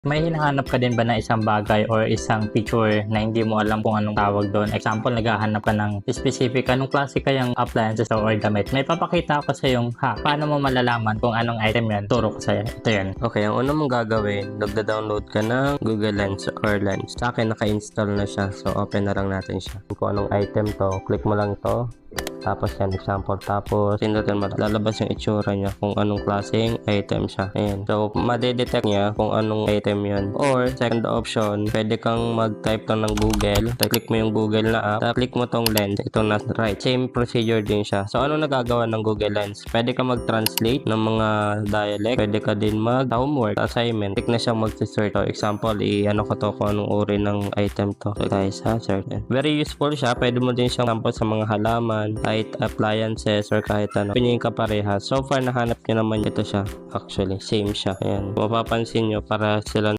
May hinahanap ka din ba na isang bagay or isang picture na hindi mo alam kung anong tawag doon? Example, naghahanap ka ng specific anong klase kayang appliances or damit. May papakita ako sa yung hack. Paano mo malalaman kung anong item yan? Turo ko sa'yo. Ito yan. Okay, ang una mong gagawin, magda-download ka ng Google Lens or Lens. Sa akin, naka-install na siya. So, open na lang natin siya. Kung anong item to, click mo lang to. Tapos yan, example. Tapos, pindutin mo, lalabas yung itsura niya kung anong klaseng item siya. Ayan. So, madedetect niya kung anong item yan. Or, second option, pwede kang mag-type lang ng Google. Click mo yung Google na app. Tapos, click mo tong lens. Ito na right. Same procedure din siya. So, ano nagagawa ng Google Lens? Pwede ka mag-translate ng mga dialect. Pwede ka din mag-homework, assignment. Click na siyang mag-search. So, example, ano ko to kung anong uri ng item to. So, guys, search. Very useful siya. Pwede mo din siyang sample sa mga halaman, kahit appliances or kahit ano, pinyin ka parehas. So far, nahanap nyo naman ito siya. Actually, same siya. Ayan. Mapapansin nyo para sila